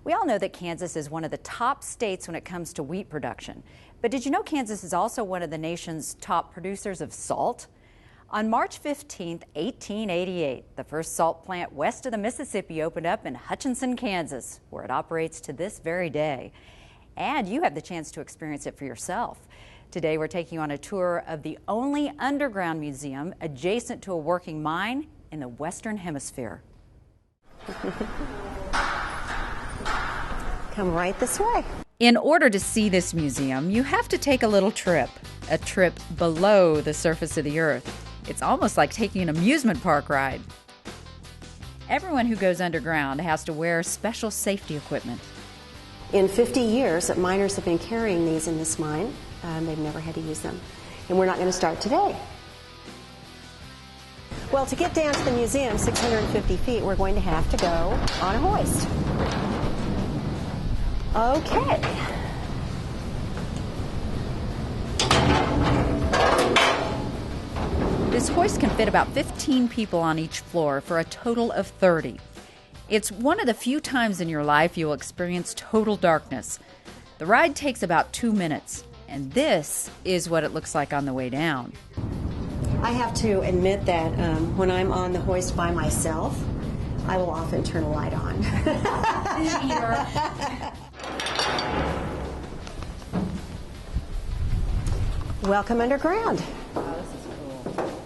We all know that Kansas is one of the top states when it comes to wheat production. But did you know Kansas is also one of the nation's top producers of salt? On March 15, 1888, the first salt plant west of the Mississippi opened up in Hutchinson, Kansas, where it operates to this very day. And you have the chance to experience it for yourself. Today we're taking you on a tour of the only underground museum adjacent to a working mine in the Western Hemisphere. Come right this way. In order to see this museum, you have to take a little trip, a trip below the surface of the earth. It's almost like taking an amusement park ride. Everyone who goes underground has to wear special safety equipment. In 50 years that miners have been carrying these in this mine, they've never had to use them. And we're not going to start today. Well, to get down to the museum, 650 feet, we're going to have to go on a hoist. Okay. This hoist can fit about 15 people on each floor for a total of 30. It's one of the few times in your life you'll experience total darkness. The ride takes about 2 minutes, and this is what it looks like on the way down. I have to admit that when I'm on the hoist by myself, I will often turn a light on. Welcome underground.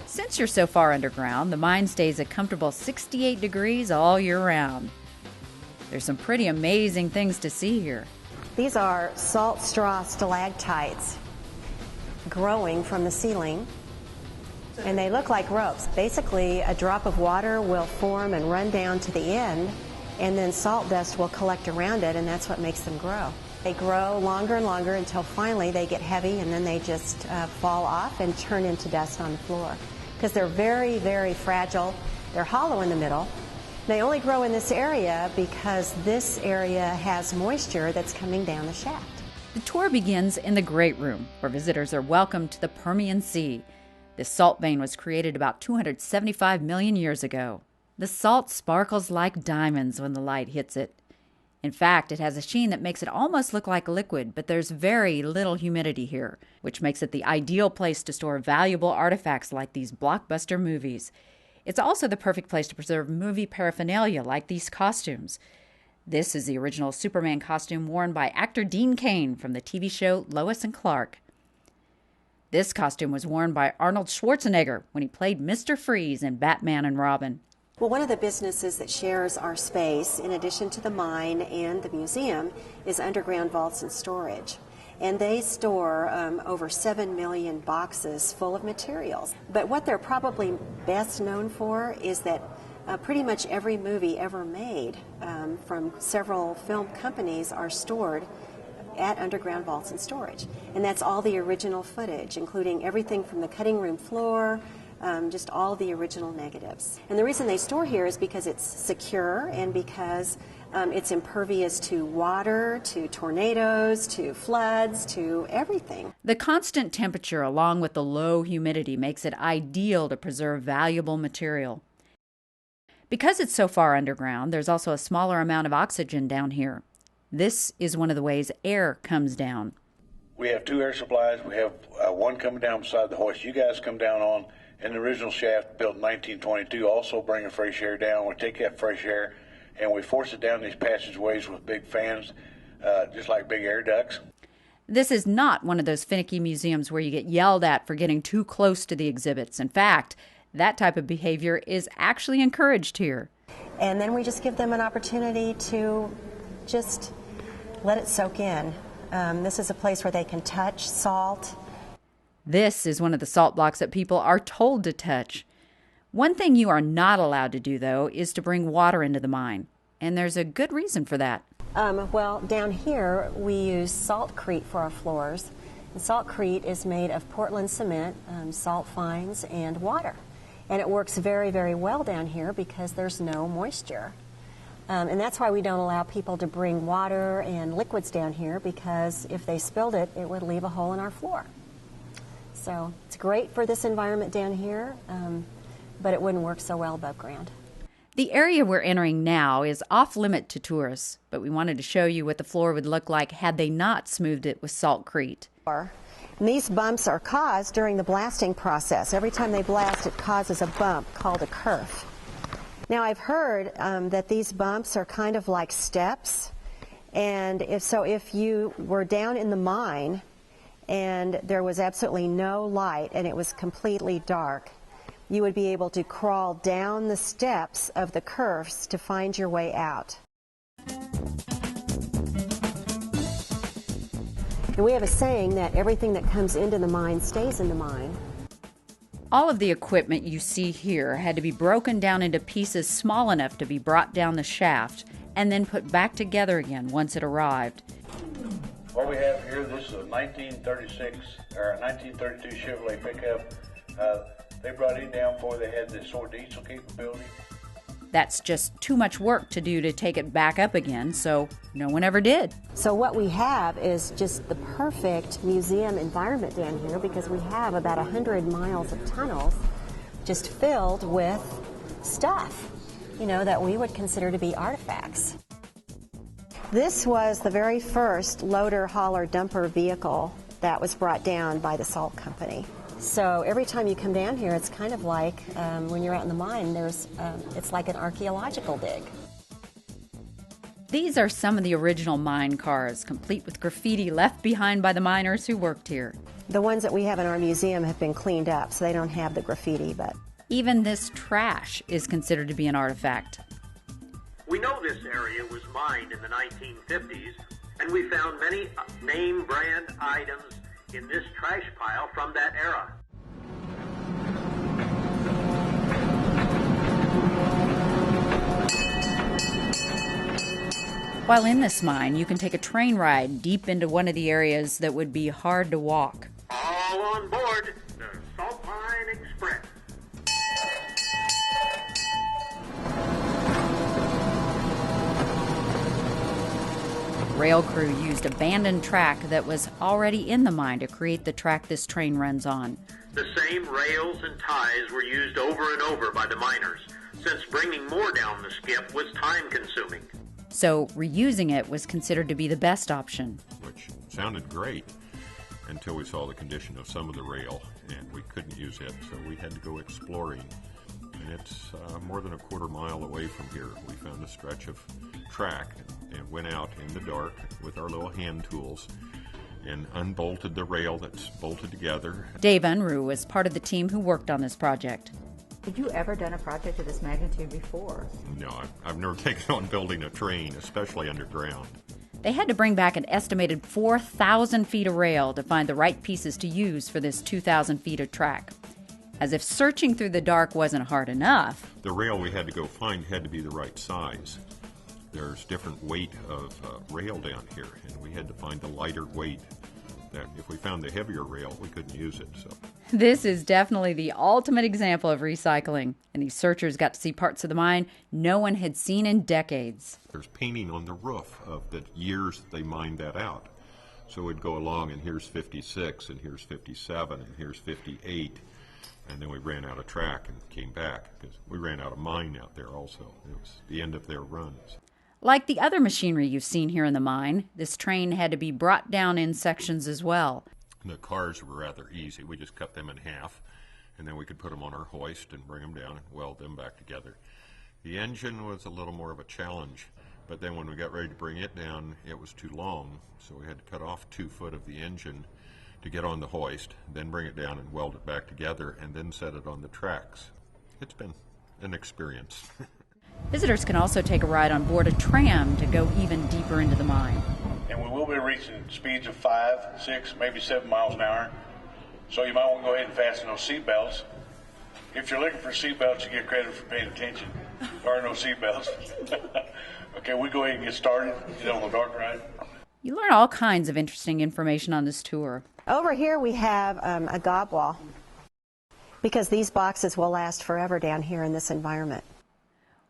Since you're so far underground, the mine stays a comfortable 68 degrees all year round. There's some pretty amazing things to see here. These are salt straw stalactites growing from the ceiling, and they look like ropes. Basically, a drop of water will form and run down to the end, and then salt dust will collect around it, and that's what makes them grow. They grow longer and longer until finally they get heavy, and then they just fall off and turn into dust on the floor. Because they're very, very fragile. They're hollow in the middle. They only grow in this area because this area has moisture that's coming down the shaft. The tour begins in the Great Room, where visitors are welcomed to the Permian Sea. This salt vein was created about 275 million years ago. The salt sparkles like diamonds when the light hits it. In fact, it has a sheen that makes it almost look like liquid, but there's very little humidity here, which makes it the ideal place to store valuable artifacts like these blockbuster movies. It's also the perfect place to preserve movie paraphernalia like these costumes. This is the original Superman costume worn by actor Dean Cain from the TV show Lois and Clark. This costume was worn by Arnold Schwarzenegger when he played Mr. Freeze in Batman and Robin. Well, one of the businesses that shares our space, in addition to the mine and the museum, is Underground Vaults and Storage. And they store over 7 million boxes full of materials. But what they're probably best known for is that pretty much every movie ever made from several film companies are stored at Underground Vaults and Storage. And that's all the original footage, including everything from the cutting room floor, just all the original negatives. And the reason they store here is because it's secure and because it's impervious to water, to tornadoes, to floods, to everything. The constant temperature along with the low humidity makes it ideal to preserve valuable material. Because it's so far underground, there's also a smaller amount of oxygen down here. This is one of the ways air comes down. We have 2 air supplies. We have one coming down beside the hoist you guys come down on, and the original shaft built in 1922 also bringing fresh air down. We take that fresh air and we force it down these passageways with big fans, just like big air ducts. This is not one of those finicky museums where you get yelled at for getting too close to the exhibits. In fact, that type of behavior is actually encouraged here. And then we just give them an opportunity to just let it soak in. This is a place where they can touch salt. This is one of the salt blocks that people are told to touch. One thing you are not allowed to do, though, is to bring water into the mine. And there's a good reason for that. Well, down here we use saltcrete for our floors. And saltcrete is made of Portland cement, salt fines, and water. And it works very, very well down here because there's no moisture. And that's why we don't allow people to bring water and liquids down here, because if they spilled it, it would leave a hole in our floor. So it's great for this environment down here, but it wouldn't work so well above ground. The area we're entering now is off-limit to tourists, but we wanted to show you what the floor would look like had they not smoothed it with saltcrete. And these bumps are caused during the blasting process. Every time they blast, it causes a bump called a kerf. Now, I've heard that these bumps are kind of like steps, and if you were down in the mine and there was absolutely no light and it was completely dark, you would be able to crawl down the steps of the kerfs to find your way out. And we have a saying that everything that comes into the mine stays in the mine. All of the equipment you see here had to be broken down into pieces small enough to be brought down the shaft and then put back together again once it arrived. What we have here, this is a 1936 or a 1932 Chevrolet pickup. They brought it down before they had the sort diesel capability. That's just too much work to do to take it back up again, so no one ever did. So what we have is just the perfect museum environment down here because we have about 100 miles of tunnels just filled with stuff, that we would consider to be artifacts. This was the very first loader, hauler, dumper vehicle that was brought down by the salt company. So every time you come down here, it's kind of like when you're out in the mine, it's like an archaeological dig. These are some of the original mine cars, complete with graffiti left behind by the miners who worked here. The ones that we have in our museum have been cleaned up, so they don't have the graffiti, but... Even this trash is considered to be an artifact. We know this area was mined in the 1950s, and we found many name brand items in this trash pile from that era. While in this mine, you can take a train ride deep into one of the areas that would be hard to walk. All on board the Salt Mine Express. Rail crew used abandoned track that was already in the mine to create the track this train runs on. The same rails and ties were used over and over by the miners, since bringing more down the skip was time-consuming. So reusing it was considered to be the best option. Which sounded great until we saw the condition of some of the rail, and we couldn't use it, so we had to go exploring. And it's more than a quarter mile away from here. We found a stretch of track and went out in the dark with our little hand tools and unbolted the rail that's bolted together. Dave Unruh was part of the team who worked on this project. Had you ever done a project of this magnitude before? No, I've never taken on building a train, especially underground. They had to bring back an estimated 4,000 feet of rail to find the right pieces to use for this 2,000 feet of track. As if searching through the dark wasn't hard enough. The rail we had to go find had to be the right size. There's different weight of rail down here, and we had to find the lighter weight. That if we found the heavier rail, we couldn't use it. So this is definitely the ultimate example of recycling, and these searchers got to see parts of the mine no one had seen in decades. There's painting on the roof of the years that they mined that out. So we'd go along, and here's 56, and here's 57, and here's 58. And then we ran out of track and came back because we ran out of mine out there also. It was the end of their runs. Like the other machinery you've seen here in the mine, this train had to be brought down in sections as well. The cars were rather easy. We just cut them in half, and then we could put them on our hoist and bring them down and weld them back together. The engine was a little more of a challenge, but then when we got ready to bring it down, it was too long, so we had to cut off 2 foot of the engine to get on the hoist, then bring it down and weld it back together, and then set it on the tracks. It's been an experience. Visitors can also take a ride on board a tram to go even deeper into the mine. And we will be reaching speeds of 5, 6, maybe 7 miles an hour. So you might want to go ahead and fasten those seat belts. If you're looking for seat belts, you get credit for paying attention. There are no seat belts. Okay, we go ahead and get started. Get on the dark ride. You learn all kinds of interesting information on this tour. Over here we have a gob wall because these boxes will last forever down here in this environment.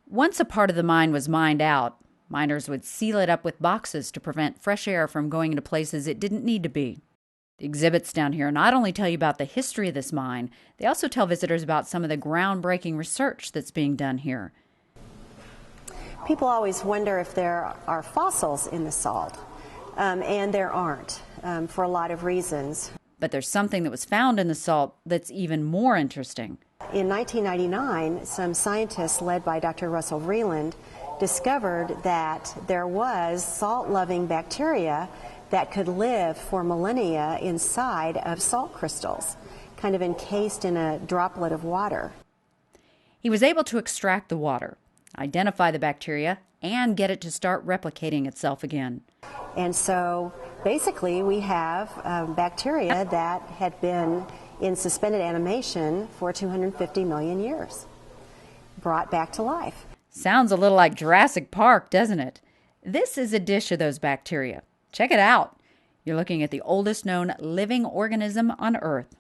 Once a part of the mine was mined out, miners would seal it up with boxes to prevent fresh air from going into places it didn't need to be. The exhibits down here not only tell you about the history of this mine, they also tell visitors about some of the groundbreaking research that's being done here. People always wonder if there are fossils in the salt, and there aren't for a lot of reasons. But there's something that was found in the salt that's even more interesting. In 1999, some scientists led by Dr. Russell Vreeland discovered that there was salt-loving bacteria that could live for millennia inside of salt crystals, kind of encased in a droplet of water. He was able to extract the water, identify the bacteria, and get it to start replicating itself again. And so basically we have bacteria that had been in suspended animation for 250 million years, brought back to life. Sounds a little like Jurassic Park, doesn't it? This is a dish of those bacteria. Check it out. You're looking at the oldest known living organism on Earth.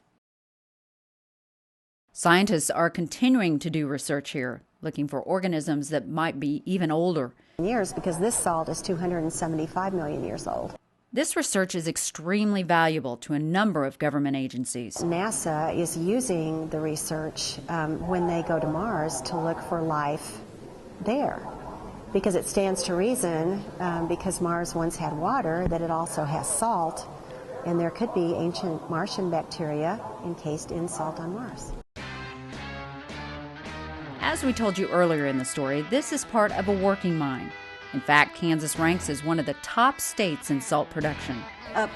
Scientists are continuing to do research here, looking for organisms that might be even older. Years, because this salt is 275 million years old. This research is extremely valuable to a number of government agencies. NASA is using the research when they go to Mars to look for life there, because it stands to reason, because Mars once had water, that it also has salt, and there could be ancient Martian bacteria encased in salt on Mars. As we told you earlier in the story, this is part of a working mine. In fact, Kansas ranks as one of the top states in salt production.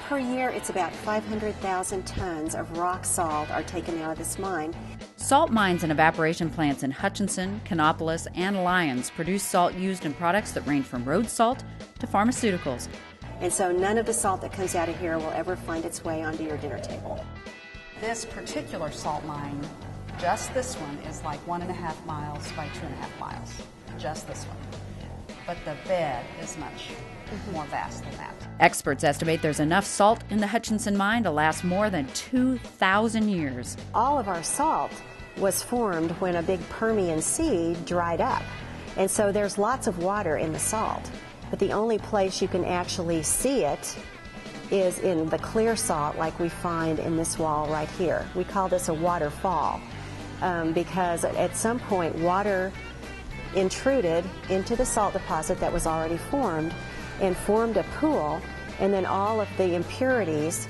Per year, it's about 500,000 tons of rock salt are taken out of this mine. Salt mines and evaporation plants in Hutchinson, Kannapolis, and Lyons produce salt used in products that range from road salt to pharmaceuticals. And so none of the salt that comes out of here will ever find its way onto your dinner table. This particular salt mine, just this one, is like 1.5 miles by 2.5 miles. Just this one. But the bed is much more vast than that. Experts estimate there's enough salt in the Hutchinson mine to last more than 2,000 years. All of our salt was formed when a big Permian Sea dried up. And so there's lots of water in the salt. But the only place you can actually see it is in the clear salt like we find in this wall right here. We call this a waterfall because at some point water intruded into the salt deposit that was already formed and formed a pool, and then all of the impurities,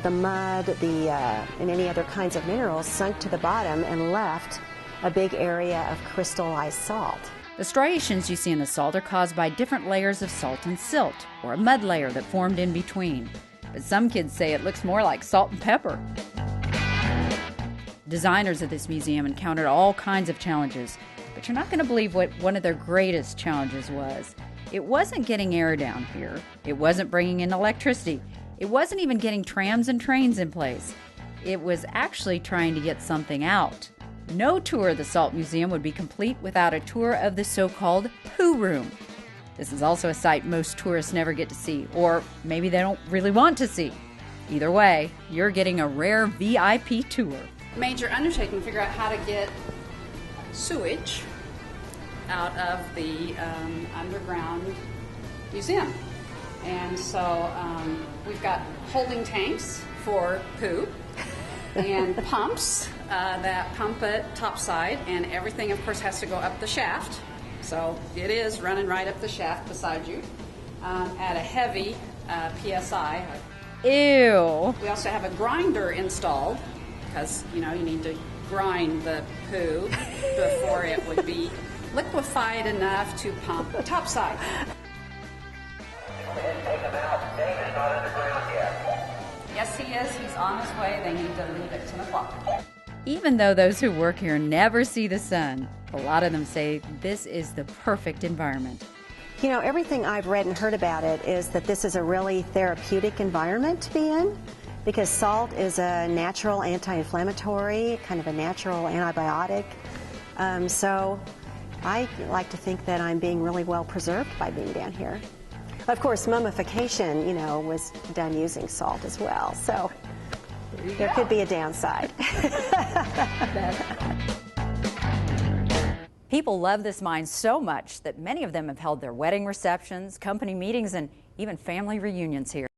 the mud, and any other kinds of minerals sunk to the bottom and left a big area of crystallized salt. The striations you see in the salt are caused by different layers of salt and silt, or a mud layer that formed in between. But some kids say it looks more like salt and pepper. Designers of this museum encountered all kinds of challenges, but you're not going to believe what one of their greatest challenges was. It wasn't getting air down here. It wasn't bringing in electricity. It wasn't even getting trams and trains in place. It was actually trying to get something out. No tour of the Salt Museum would be complete without a tour of the so-called poo room. This is also a site most tourists never get to see, or maybe they don't really want to see. Either way, you're getting a rare VIP tour. Major undertaking to figure out how to get sewage out of the underground museum. And so we've got holding tanks for poo and pumps that pump it topside, and everything of course has to go up the shaft. So it is running right up the shaft beside you at a heavy PSI. Ew. We also have a grinder installed because you need to grind the poo before it would be liquefied enough to pump the topside. Yes, he is. He's on his way. They need to leave at 10 o'clock. Even though those who work here never see the sun, a lot of them say this is the perfect environment. You know, everything I've read and heard about it is that this is a really therapeutic environment to be in, because salt is a natural anti-inflammatory, kind of a natural antibiotic. So I like to think that I'm being really well preserved by being down here. Of course, mummification, was done using salt as well. So there could be a downside. People love this mine so much that many of them have held their wedding receptions, company meetings, and even family reunions here.